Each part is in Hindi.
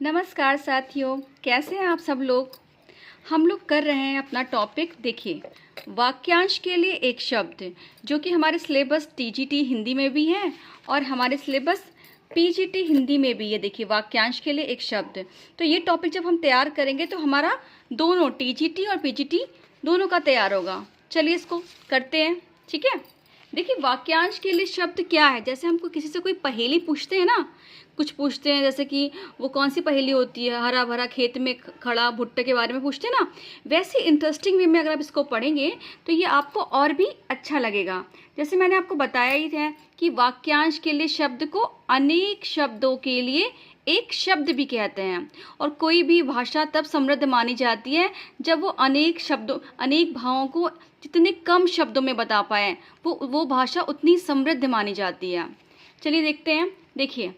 नमस्कार साथियों, कैसे हैं आप सब लोग। हम लोग कर रहे हैं अपना टॉपिक। देखिए, वाक्यांश के लिए एक शब्द जो कि हमारे सिलेबस टीजीटी हिंदी में भी है और हमारे सिलेबस पीजीटी हिंदी में भी है। देखिए, वाक्यांश के लिए एक शब्द, तो ये टॉपिक जब हम तैयार करेंगे तो हमारा दोनों टीजीटी और पीजीटी दोनों का तैयार होगा। चलिए इसको करते हैं, ठीक है। देखिए, वाक्यांश के लिए शब्द क्या है। जैसे हमको किसी से कोई पहेली पूछते हैं ना, कुछ पूछते हैं, जैसे कि वो कौन सी पहेली होती है, हरा भरा खेत में खड़ा भुट्टे के बारे में पूछते हैं ना, वैसे इंटरेस्टिंग वे में अगर आप इसको पढ़ेंगे तो ये आपको और भी अच्छा लगेगा। जैसे मैंने आपको बताया ही है कि वाक्यांश के लिए शब्द को अनेक शब्दों के लिए एक शब्द भी कहते हैं, और कोई भी भाषा तब समृद्ध मानी जाती है जब वो अनेक शब्दों, अनेक भावों को जितने कम शब्दों में बता पाए, वो भाषा उतनी समृद्ध मानी जाती है। चलिए देखते हैं। देखिए,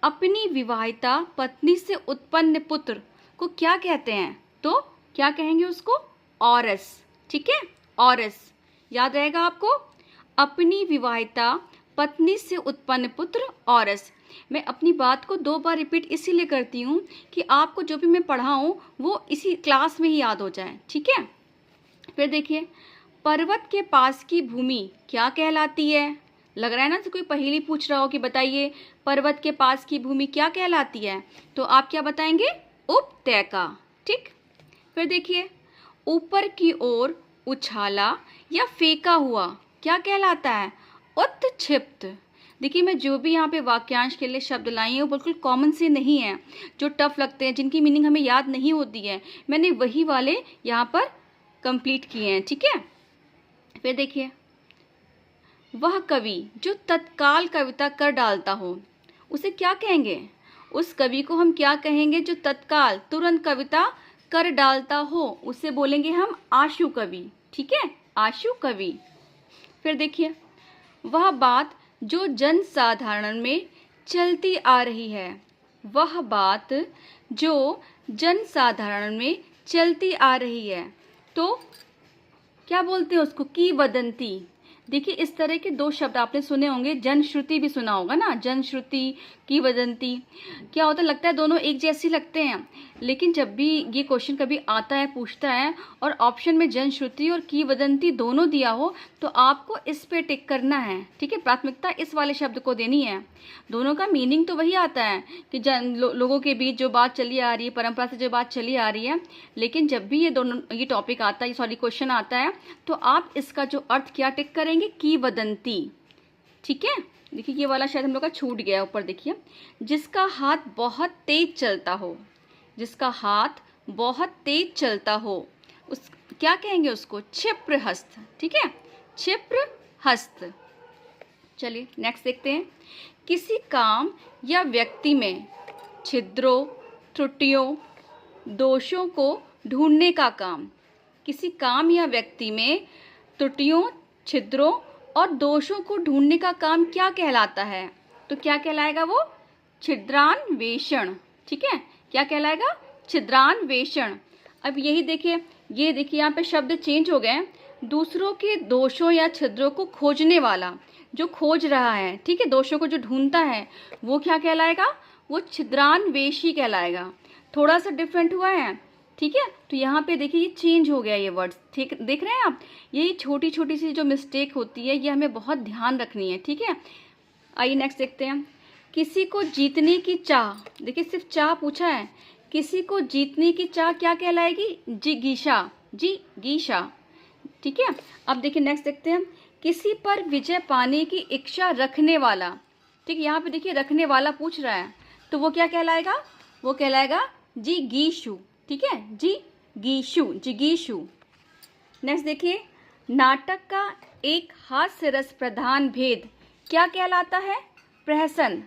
अपनी विवाहिता पत्नी से उत्पन्न पुत्र को क्या कहते हैं, तो क्या कहेंगे उसको, औरस। ठीक है, औरस याद रहेगा आपको। अपनी विवाहिता पत्नी से उत्पन्न पुत्र औरस। मैं अपनी बात को 2 बार रिपीट इसीलिए करती हूँ कि आपको जो भी मैं पढ़ाऊँ वो इसी क्लास में ही याद हो जाए, ठीक है। फिर देखिए, पर्वत के पास की भूमि क्या कहलाती है। लग रहा है ना तो कोई पहेली पूछ रहा हो कि बताइए पर्वत के पास की भूमि क्या कहलाती है, तो आप क्या बताएंगे, उपत्यका। ठीक। फिर देखिए, ऊपर की ओर उछाला या फेंका हुआ क्या कहलाता है, उत्क्षिप्त। देखिए, मैं जो भी यहाँ पे वाक्यांश के लिए शब्द लाई हूँ बिल्कुल कॉमन से नहीं है, जो टफ लगते हैं, जिनकी मीनिंग हमें याद नहीं होती है, मैंने वही वाले यहाँ पर कंप्लीट किए हैं, ठीक है। फिर देखिए, वह कवि जो तत्काल कविता कर डालता हो उसे क्या कहेंगे। उस कवि को हम क्या कहेंगे जो तत्काल तुरंत कविता कर डालता हो, उसे बोलेंगे हम आशु कवि। ठीक है, आशु कवि। फिर देखिए, वह बात जो जनसाधारण में चलती आ रही है। वह बात जो जनसाधारण में चलती आ रही है, तो क्या बोलते हैं उसको, किंवदंती। देखिए, इस तरह के 2 शब्द आपने सुने होंगे, जनश्रुति भी सुना होगा ना, जनश्रुति, किंवदंती। क्या होता है, लगता है दोनों एक जैसी लगते हैं, लेकिन जब भी ये क्वेश्चन कभी आता है, पूछता है, और ऑप्शन में जनश्रुति और किंवदंती दोनों दिया हो, तो आपको इस पे टिक करना है, ठीक है। प्राथमिकता इस वाले शब्द को देनी है। दोनों का मीनिंग तो वही आता है कि लोगों के बीच जो बात चली आ रही है, परंपरा से जो बात चली आ रही है, लेकिन जब भी ये टॉपिक आता है, सॉरी क्वेश्चन आता है, तो आप इसका जो अर्थ क्या टिक करेंगे, किंवदंती। ठीक है। देखिए, ये वाला शायद हम लोग का छूट गया ऊपर। देखिए, जिसका हाथ बहुत तेज चलता हो, जिसका हाथ बहुत तेज चलता हो, उस क्या कहेंगे उसको, क्षिप्र हस्त। ठीक है, क्षिप्र हस्त। चलिए नेक्स्ट देखते हैं। किसी काम या व्यक्ति में छिद्रों, त्रुटियों, दोषों को ढूंढने का काम। किसी काम या व्यक्ति में त्रुटियों, छिद्रों और दोषों को ढूंढने का काम क्या कहलाता है, तो क्या कहलाएगा वो, छिद्रान्वेषण। ठीक है, क्या कहलाएगा, छिद्रान्वेषण। अब यही देखिए, ये देखिए यहाँ पे शब्द चेंज हो गए। दूसरों के दोषों या छिद्रों को खोजने वाला, जो खोज रहा है, ठीक है, दोषों को जो ढूंढता है, वो क्या कहलाएगा, वो छिद्रान्वेषी कहलाएगा। थोड़ा सा डिफरेंट हुआ है, ठीक है। तो यहाँ पे देखिए, ये चेंज हो गया ये वर्ड्स, ठीक देख रहे हैं आप। यही छोटी छोटी सी जो मिस्टेक होती है, ये हमें बहुत ध्यान रखनी है, ठीक है। आइए नेक्स्ट देखते हैं। किसी को जीतने की चाह, देखिए सिर्फ चाह पूछा है, किसी को जीतने की चाह क्या कहलाएगी, जिगीषा, जिगीषा। ठीक है। अब देखिए नेक्स्ट देखते हैं। किसी पर विजय पाने की इच्छा रखने वाला, ठीक है, यहाँ पे देखिए रखने वाला पूछ रहा है, तो वो क्या कहलाएगा, वो कहलाएगा जिगीषु। ठीक है, जिगीषु, जिगीषु। नेक्स्ट देखिए, नाटक का एक हास्य रस प्रधान भेद क्या कहलाता है, प्रहसन।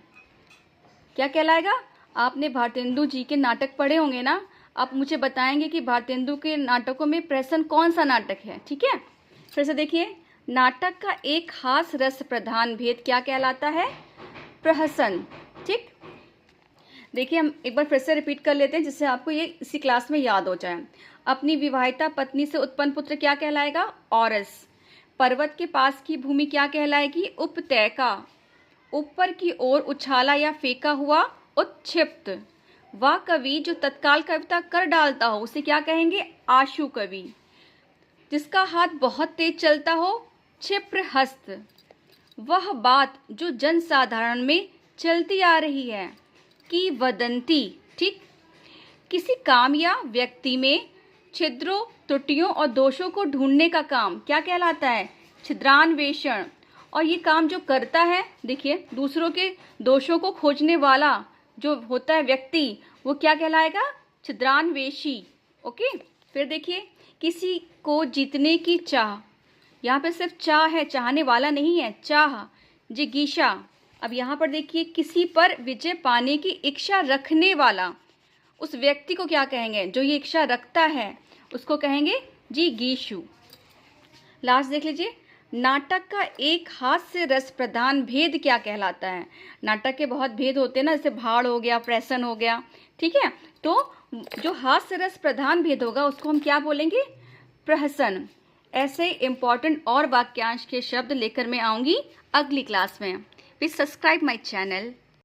क्या कहलाएगा, आपने भारतेंदु जी के नाटक पढ़े होंगे ना, आप मुझे बताएंगे कि भारतेंदु के नाटकों में प्रहसन कौन सा नाटक है। ठीक है, फिर से देखिए, नाटक का एक हास्य रस प्रधान भेद क्या कहलाता है, प्रहसन। ठीक, देखिए हम एक बार फिर से रिपीट कर लेते हैं जिससे आपको ये इसी क्लास में याद हो जाए। अपनी विवाहिता पत्नी से उत्पन्न पुत्र क्या कहलाएगा, औरस। पर्वत के पास की भूमि क्या कहलाएगी, उपत्यका। ऊपर की ओर उछाला या फेंका हुआ, उत्क्षिप्त। वह कवि जो तत्काल कविता कर डालता हो उसे क्या कहेंगे? आशु कवि। जिसका हाथ बहुत तेज चलता हो, क्षिप्र हस्त। वह बात जो जनसाधारण में चलती आ रही है, की वदंती। ठीक, किसी काम या व्यक्ति में छिद्रों, त्रुटियों और दोषों को ढूंढने का काम क्या कहलाता है? छिद्रान्वेषण। और ये काम जो करता है, देखिए, दूसरों के दोषों को खोजने वाला जो होता है व्यक्ति, वो क्या कहलाएगा? छिद्रान्वेषी। ओके, फिर देखिए, किसी को जीतने की चाह। यहाँ पे सिर्फ चाह है, चाहने वाला नहीं है, चाह, जिज्ञासा। अब यहाँ पर देखिए, किसी पर विजय पाने की इच्छा रखने वाला, उस व्यक्ति को क्या कहेंगे? जो ये इच्छा रखता है उसको कहेंगे जिगीषु। लास्ट देख लीजिए, नाटक का एक हास्य रस प्रधान भेद क्या कहलाता है? नाटक के बहुत भेद होते हैं ना, जैसे भाड़ हो गया, प्रहसन हो गया, ठीक है। तो जो हास्य रस प्रधान भेद होगा उसको हम क्या बोलेंगे? प्रहसन। ऐसे इंपॉर्टेंट और वाक्यांश के शब्द लेकर मैं आऊँगी अगली क्लास में। Please subscribe my channel.